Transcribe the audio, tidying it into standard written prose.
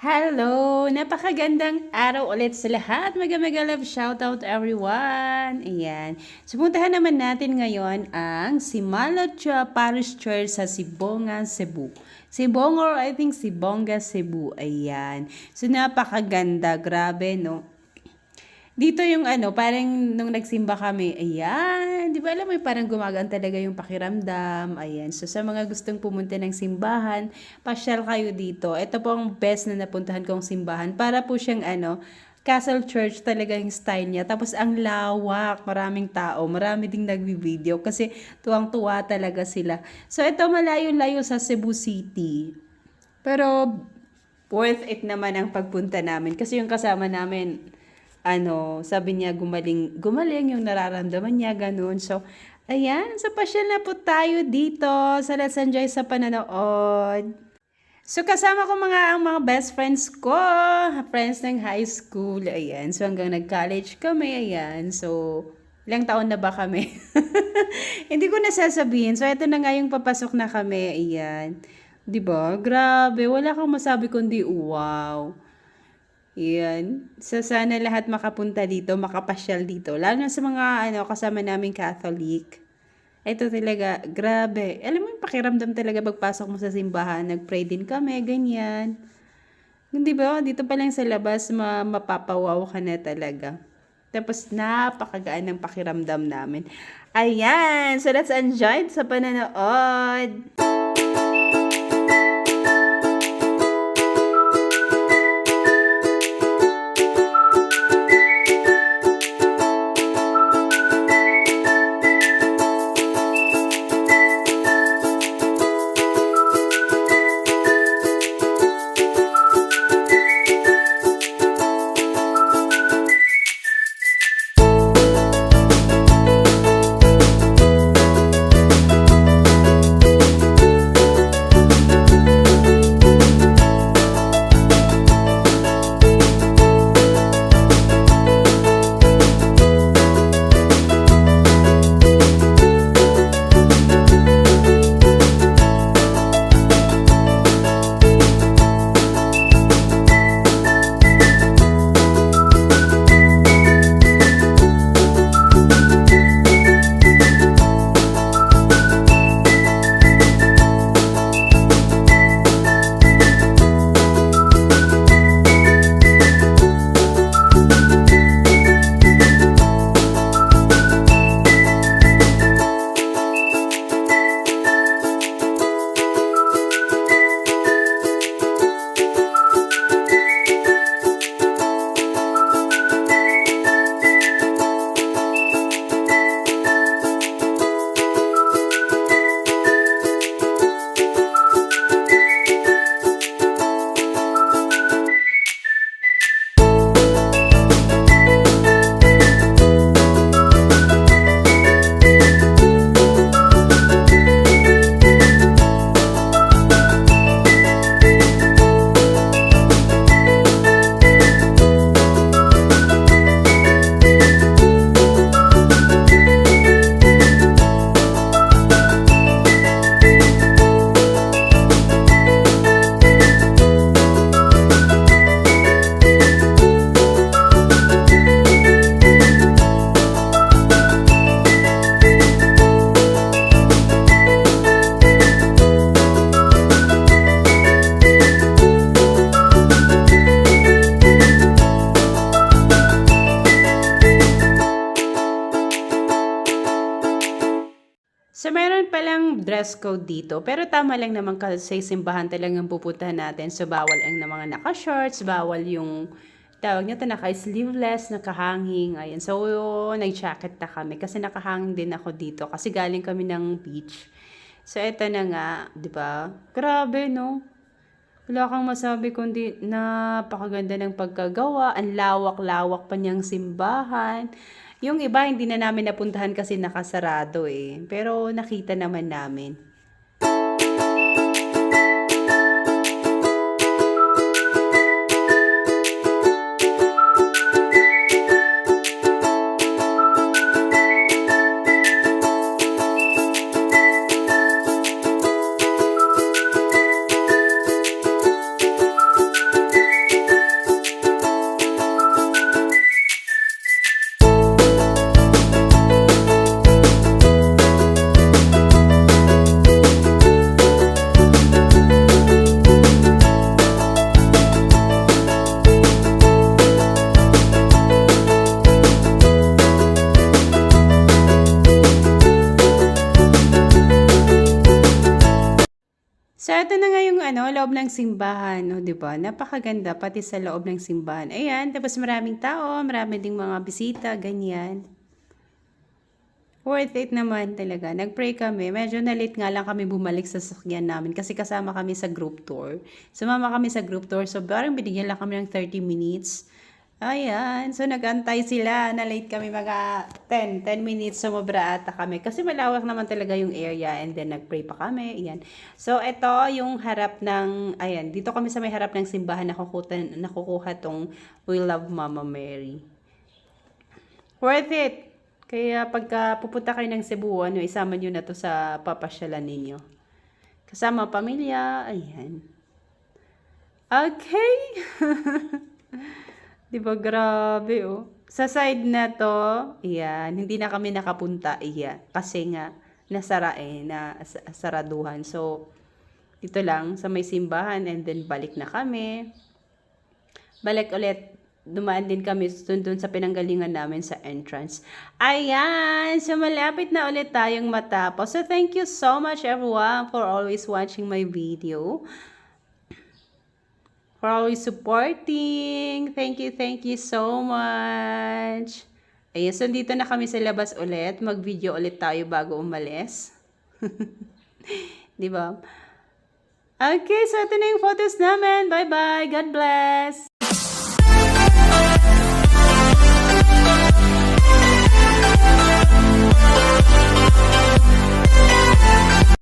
Hello! Napakagandang araw ulit sa lahat. Mega love shoutout everyone. Ayan. Sumuntahan naman natin ngayon ang Simalotya Parish Church sa Sibonga, Cebu. Sibonga or I think Sibonga, Cebu. Ayan. So napakaganda. Grabe, no? Dito yung parang nung nagsimba kami, ayan, di ba alam mo, parang gumagaan talaga yung pakiramdam, ayan. So, sa mga gustong pumunta ng simbahan, pasyal kayo dito. Ito po ang best na napuntahan kong simbahan. Para po siyang, Castle Church talaga yung style niya. Tapos, ang lawak, maraming tao, marami ding nagbi-video kasi tuwang-tuwa talaga sila. So, ito malayo-layo sa Cebu City. Pero, worth it naman ang pagpunta namin kasi yung kasama namin sabi niya gumaling yung nararamdaman niya, ganun. So, ayan, sa pasyal na po tayo dito. So, let's enjoy sa pananood. So, kasama ko ang mga best friends ko, friends ng high school, ayan. So, hanggang nag-college kami, ayan. So, ilang taon na ba kami? Hindi ko nasasabihin. So, ito na nga yung papasok na kami, ayan. 'Di ba? Grabe, wala kang masabi kundi wow. Yan. So, sana lahat makapunta dito, makapasyal dito. Lalo na sa mga kasama naming Catholic. Ito talaga, grabe. Alam mo yung pakiramdam talaga pagpasok mo sa simbahan. Nag-pray din kami, ganyan. Hindi ba? Dito pa lang sa labas, mapapawaw ka na talaga. Tapos, napakagaan ng pakiramdam namin. Ayan! So, let's enjoy sa pananood! So, meron palang dress code dito. Pero tama lang naman kasi simbahan talagang pupuntahan natin. So, bawal ang mga naka-shorts, bawal yung tawag nito naka-sleeveless, naka-hanging. Ayan. So, nag-jacket na kami kasi naka-hanging din ako dito kasi galing kami ng beach. So, eto na nga, 'di ba? Grabe, no? Wala kang masabi kundi napakaganda ng pagkagawa, ang lawak-lawak pa niyang simbahan. Yung iba hindi na namin napuntahan kasi nakasarado eh. Pero nakita naman namin. ito na nga yung loob ng simbahan, no, 'di ba? Napakaganda pati sa loob ng simbahan. Ayan, tapos maraming tao, marami ding mga bisita, ganyan. Worth it naman talaga. Nag-pray kami. Medyo na-late nga lang kami bumalik sa sasakyan namin kasi kasama kami sa group tour. Sumama kami sa group tour. So, parang binigyan lang kami ng 30 minutes. Ayan. So, nag-antay sila. Na-late kami mga 10 minutes. Sumobra ata kami. Kasi malawak naman talaga yung area. And then, nag-pray pa kami. Ayan. So, ito yung harap ng, ayan. Dito kami sa may harap ng simbahan. Nakukuha tong We Love Mama Mary. Worth it. Kaya pagka pupunta kayo ng Cebu, isama nyo na to sa papasyalan ninyo. Kasama ang pamilya, ayan. Okay. Di ba grabe, oh. Sa side na to, ayan, hindi na kami nakapunta, iya. Kasi nga, nasara saraduhan. So, dito lang, sa may simbahan, and then balik na kami. Balik ulit, dumaan din kami dun sa pinanggalingan namin sa entrance. Ayan! So, malapit na ulit tayong matapos. So, thank you so much everyone for always watching my video. For always supporting. Thank you so much. Ayan, so dito na kami sa labas ulit. Mag-video ulit tayo bago umalis. Di ba? Okay, so ito na yung photos namin. Bye-bye. God bless.